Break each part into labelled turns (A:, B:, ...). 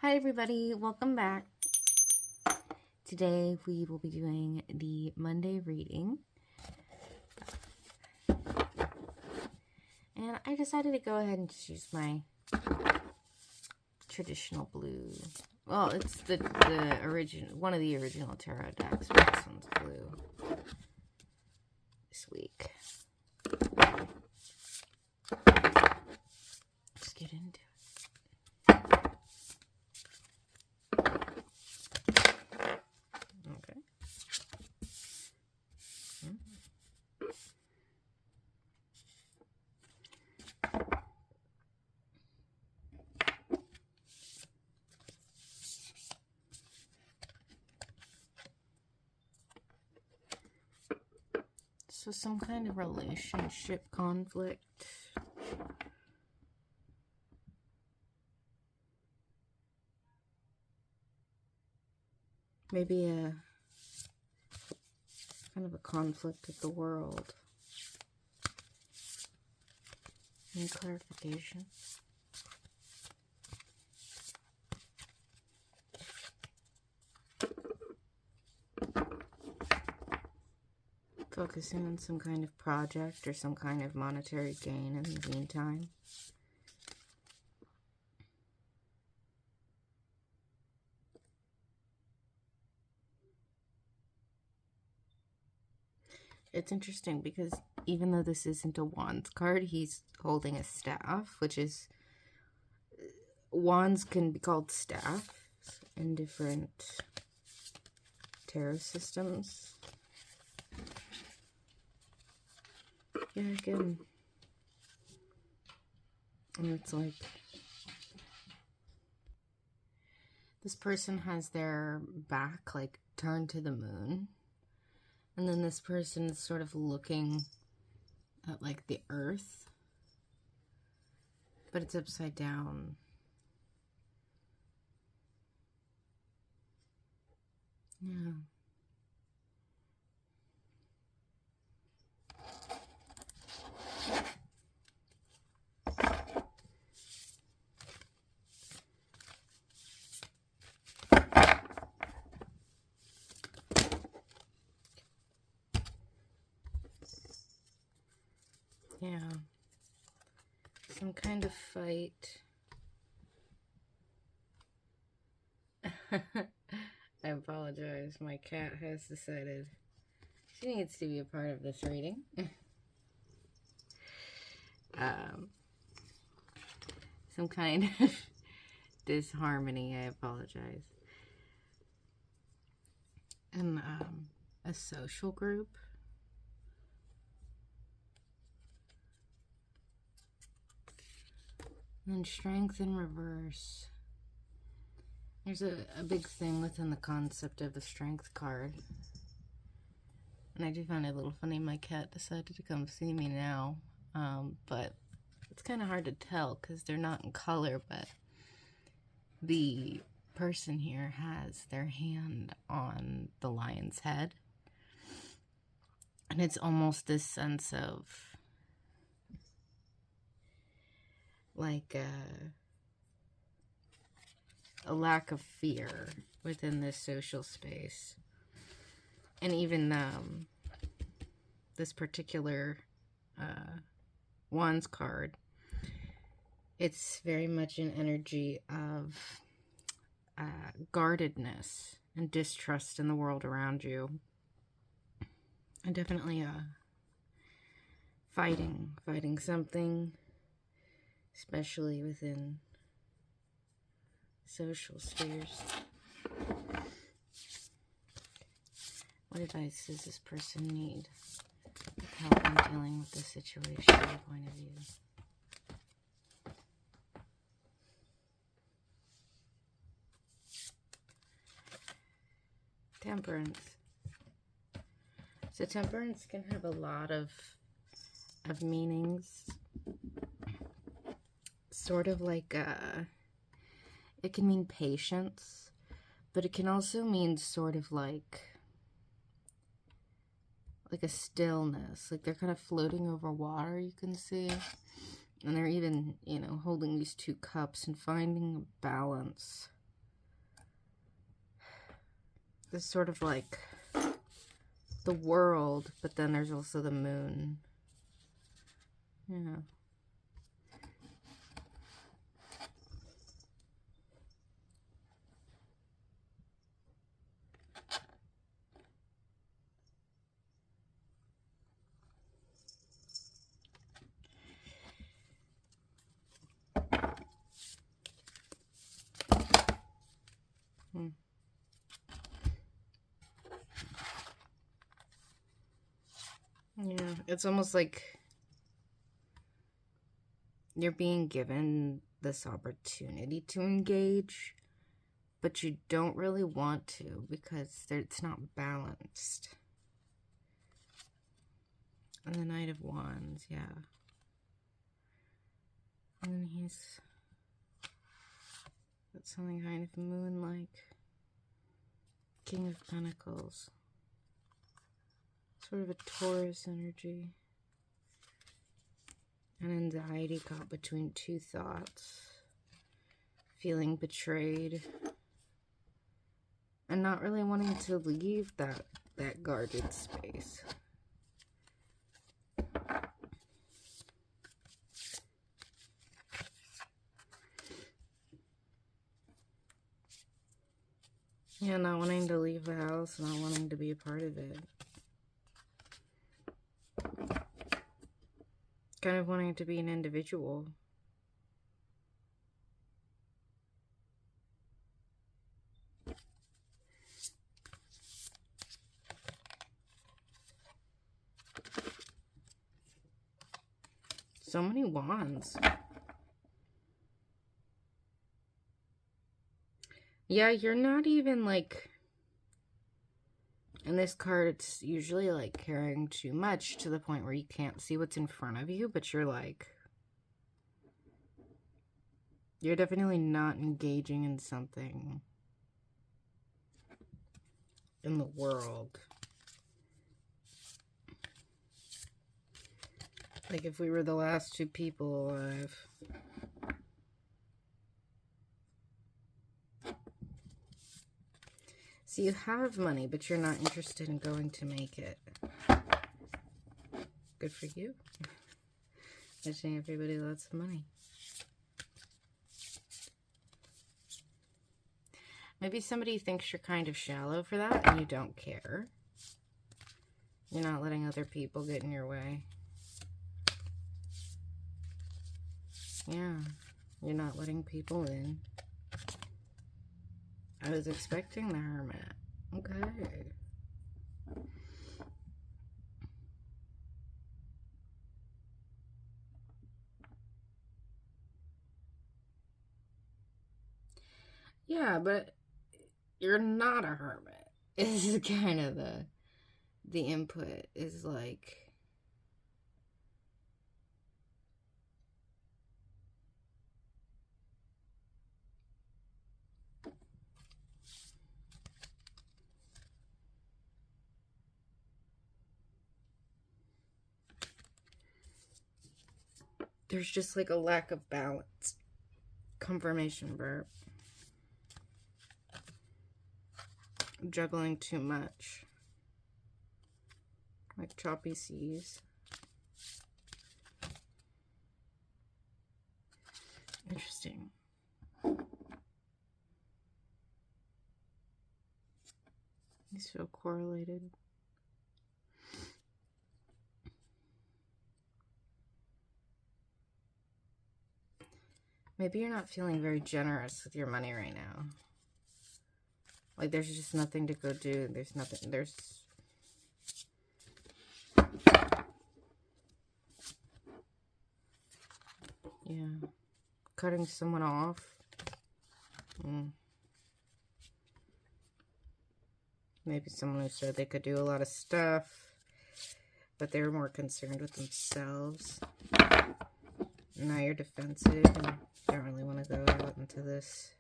A: Hi everybody, welcome back. Today we will be doing the Monday reading. And I decided to go ahead and choose my traditional blue. Well, it's the original, one of the original tarot decks, but this one's blue this week. Let's get into it. Okay. So some kind of relationship conflict. Maybe a kind of a conflict of the world. Any clarification? Focusing on some kind of project or some kind of monetary gain in the meantime. It's interesting because even though this isn't a wands card, he's holding a staff, which is... Wands can be called staff in different tarot systems. Yeah, again. And it's like... This person has their back, like, turned to the moon. And then this person is sort of looking at, like, the earth. But it's upside down. Yeah. Yeah. Some kind of fight. I apologize. My cat has decided she needs to be a part of this reading. Some kind of disharmony. I apologize. And a social group. And strength in reverse. There's a big thing within the concept of the strength card. And I do find it a little funny my cat decided to come see me now. But it's kind of hard to tell because they're not in color, but the person here has their hand on the lion's head. And it's almost this sense of like a lack of fear within this social space. And even this particular Wands card, it's very much an energy of guardedness and distrust in the world around you. And definitely fighting something, especially within social spheres. What advice does this person need with help in dealing with this situation from your point of view? Temperance. So temperance can have a lot of meanings. Sort of like it can mean patience, but it can also mean sort of like a stillness. Like they're kind of floating over water, you can see. And they're even, holding these two cups and finding a balance There's sort of like the world, but then there's also the moon. Yeah. Yeah, it's almost like you're being given this opportunity to engage, but you don't really want to because it's not balanced. And the Knight of Wands, yeah. And then he's got something kind of moon-like. King of Pentacles. Sort of a Taurus energy. An anxiety caught between two thoughts. Feeling betrayed. And not really wanting to leave that guarded space. Yeah, not wanting to leave the house, not wanting to be a part of it. Kind of wanting to be an individual. So many wands. Yeah, you're not even like... In this card, it's usually like carrying too much to the point where you can't see what's in front of you, but you're like... You're definitely not engaging in something in the world. Like if we were the last two people alive. So you have money, but you're not interested in going to make it. Good for you. Wishing everybody lots of money. Maybe somebody thinks you're kind of shallow for that and you don't care. You're not letting other people get in your way. Yeah, you're not letting people in. I was expecting the Hermit. Okay. Yeah, but you're not a hermit. Is kind of the input is like... There's just like a lack of balance. Confirmation verb. Juggling too much. Like choppy seas. Interesting. These feel correlated. Maybe you're not feeling very generous with your money right now. Like there's just nothing to go do. There's nothing. There's... Yeah. Cutting someone off. Maybe someone who said they could do a lot of stuff, but they were more concerned with themselves. Now you're defensive and don't really want to go out into this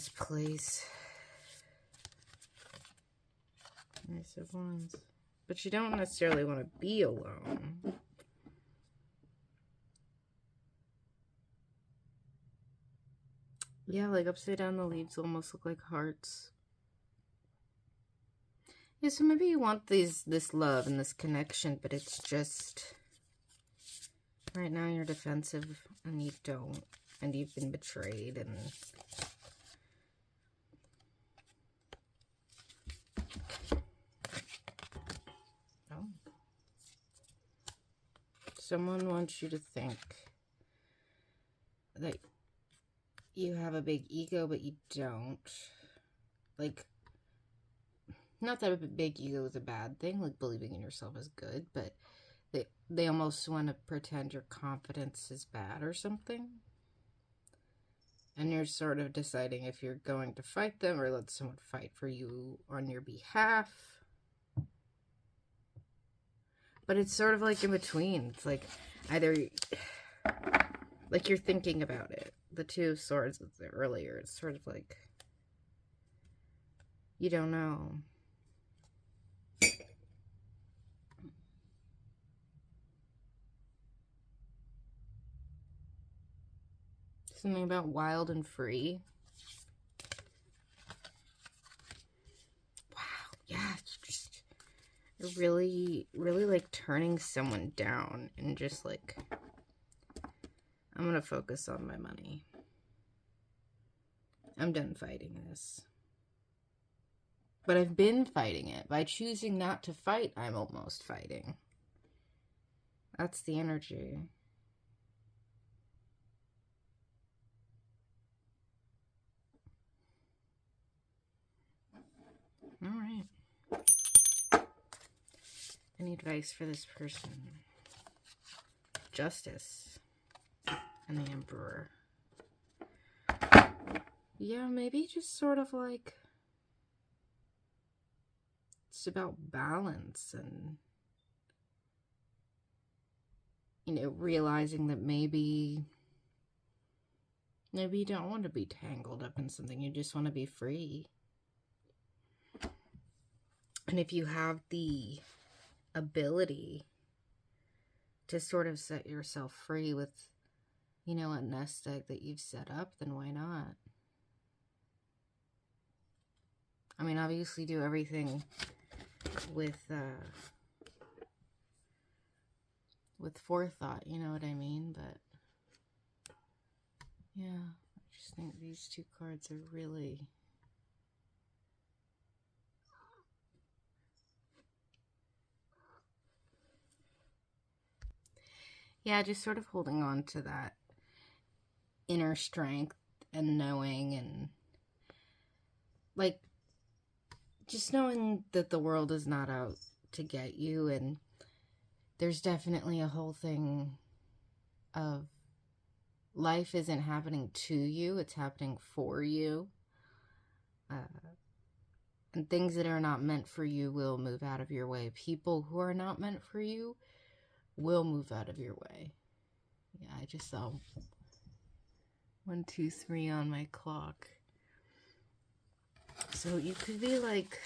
A: place. Nice of Wands. But you don't necessarily want to be alone. Yeah, like upside down the leaves almost look like hearts. Yeah, so maybe you want this love and this connection, but it's just right now you're defensive and you don't, and you've been betrayed, and oh, someone wants you to think that you have a big ego, but you don't. Like, not that a big ego is a bad thing, like believing in yourself is good, but they almost want to pretend your confidence is bad or something. And you're sort of deciding if you're going to fight them or let someone fight for you on your behalf. But it's sort of like in between. It's like either, like you're thinking about it. The Two of Swords earlier, it's sort of like, you don't know. Something about wild and free. Wow, yeah, it's just really, really like turning someone down and just like, I'm gonna focus on my money. I'm done fighting this. But I've been fighting it. By choosing not to fight, I'm almost fighting. That's the energy. All right. Any advice for this person? Justice and the Emperor. Yeah, maybe just sort of like, it's about balance and, you know, realizing that maybe you don't want to be tangled up in something. You just want to be free. And if you have the ability to sort of set yourself free with, you know, a nest egg that you've set up, then why not? I mean, obviously do everything with forethought, you know what I mean? But yeah, I just think these two cards are really, yeah, just sort of holding on to that inner strength and knowing, and like just knowing that the world is not out to get you, and there's definitely a whole thing of life isn't happening to you, it's happening for you. And things that are not meant for you will move out of your way. People who are not meant for you will move out of your way. Yeah, I just saw 1, 2, 3 on my clock. So you could be like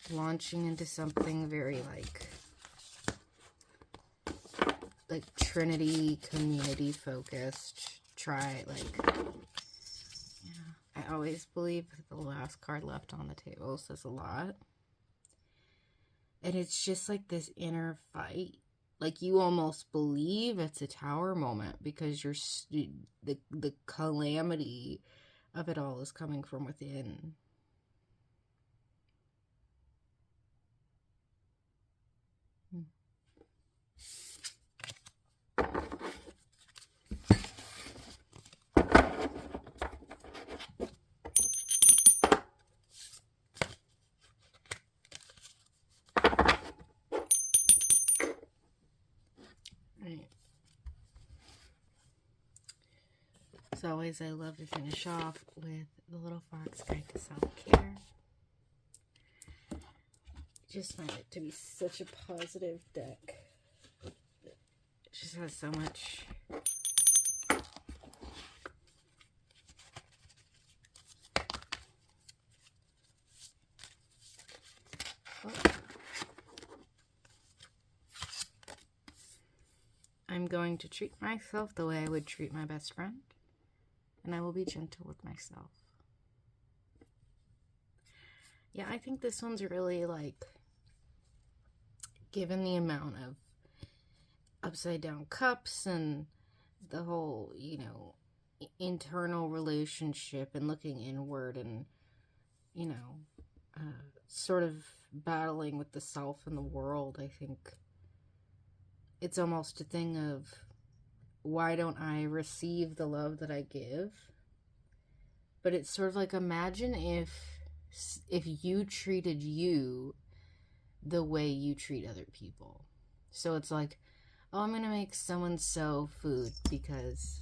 A: launching into something very like Trinity community focused. Try like, yeah, I always believe that the last card left on the table says a lot. And it's just like this inner fight. Like you almost believe it's a Tower moment because you're the calamity of it all is coming from within. Right. As always, I love to finish off with the Little Fox Guide to Self-Care. Just find it to be such a positive deck. It just has so much. Oh. I'm going to treat myself the way I would treat my best friend, and I will be gentle with myself. Yeah, I think this one's really like, given the amount of upside down cups and the whole, internal relationship and looking inward and, sort of battling with the self and the world, I think it's almost a thing of, why don't I receive the love that I give? But it's sort of like, imagine if you treated you the way you treat other people. So it's like, oh, I'm gonna make so-and-so food because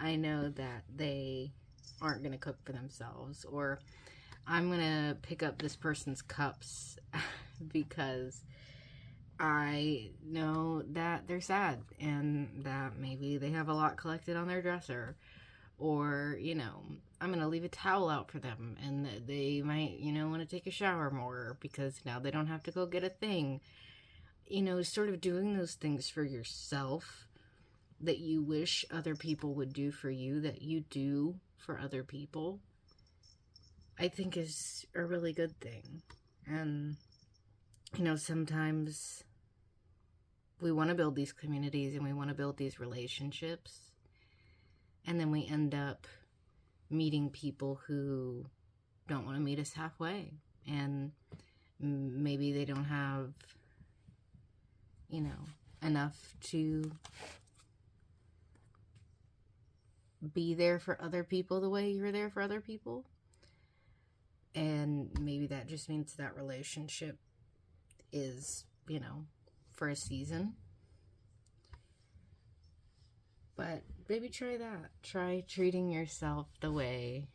A: I know that they aren't gonna cook for themselves, or I'm gonna pick up this person's cups because I know that they're sad and that maybe they have a lot collected on their dresser, or I'm gonna leave a towel out for them and they might want to take a shower more because now they don't have to go get a thing. Sort of doing those things for yourself that you wish other people would do for you, that you do for other people, I think is a really good thing. And sometimes we want to build these communities and we want to build these relationships, and then we end up meeting people who don't want to meet us halfway, and maybe they don't have enough to be there for other people the way you're there for other people. And maybe that just means that relationship is, for a season. But maybe try that. Try treating yourself the way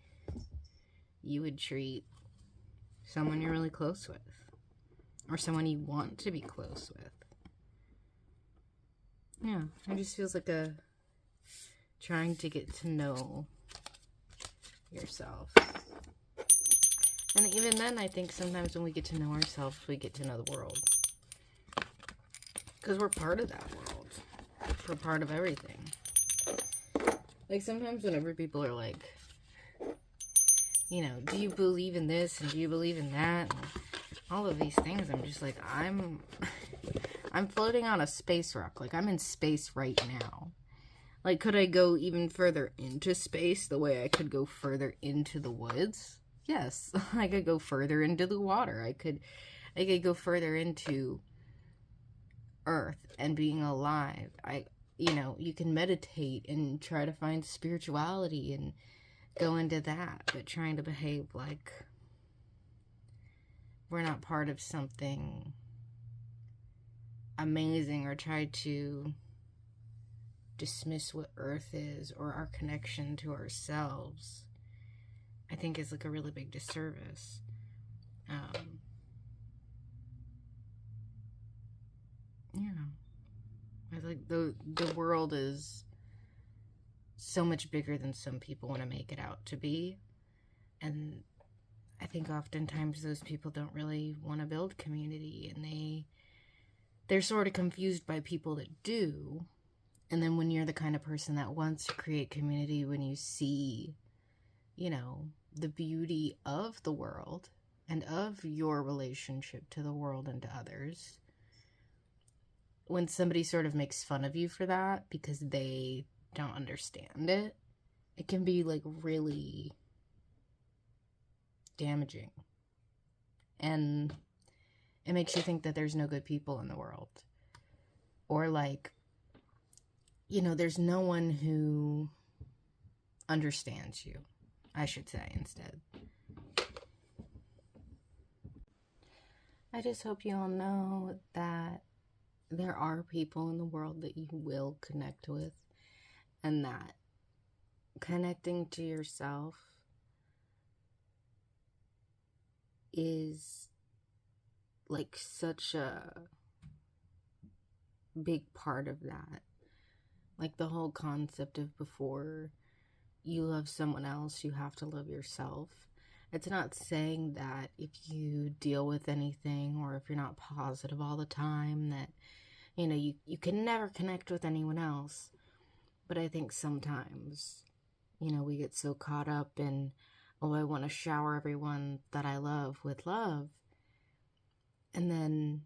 A: you would treat someone you're really close with, or someone you want to be close with. Yeah, it just feels like trying to get to know yourself. And even then, I think sometimes when we get to know ourselves, we get to know the world. Because we're part of that world. We're part of everything. Like, sometimes whenever people are like, do you believe in this and do you believe in that and all of these things, I'm just like, I'm floating on a space rock. Like, I'm in space right now. Like, could I go even further into space the way I could go further into the woods? Yes. I could go further into the water. I could go further into Earth and being alive. You can meditate and try to find spirituality and go into that, but trying to behave like we're not part of something amazing, or try to dismiss what Earth is or our connection to ourselves, I think is like a really big disservice. I like the world is so much bigger than some people want to make it out to be, and I think oftentimes those people don't really want to build community, and they're sort of confused by people that do. And then when you're the kind of person that wants to create community, when you see, the beauty of the world and of your relationship to the world and to others, when somebody sort of makes fun of you for that because they don't understand it, it can be like really damaging. And it makes you think that there's no good people in the world. Or like, there's no one who understands you, I should say, instead. I just hope you all know that there are people in the world that you will connect with, and that connecting to yourself is like such a big part of that. Like the whole concept of, before you love someone else, you have to love yourself. It's not saying that if you deal with anything, or if you're not positive all the time, that, you can never connect with anyone else. But I think sometimes, we get so caught up in, oh, I want to shower everyone that I love with love. And then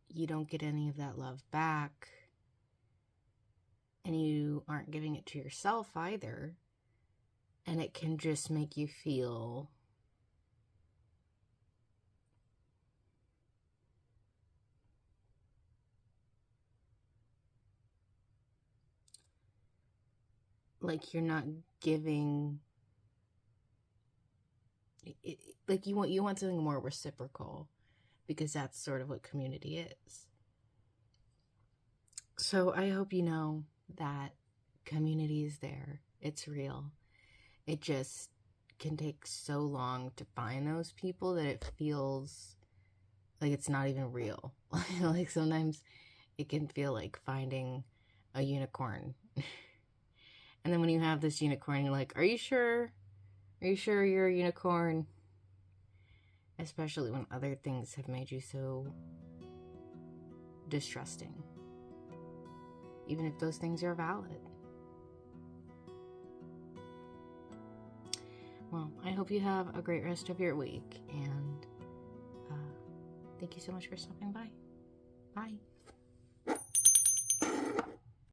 A: you don't get any of that love back. And you aren't giving it to yourself either. And it can just make you feel like you're not giving, like you want something more reciprocal, because that's sort of what community is. So I hope you know that community is there. It's real. It just can take so long to find those people that it feels like it's not even real. Like sometimes it can feel like finding a unicorn. And then when you have this unicorn, you're like, are you sure? Are you sure you're a unicorn? Especially when other things have made you so distrusting. Even if those things are valid. Well, I hope you have a great rest of your week, and thank you so much for stopping by. Bye.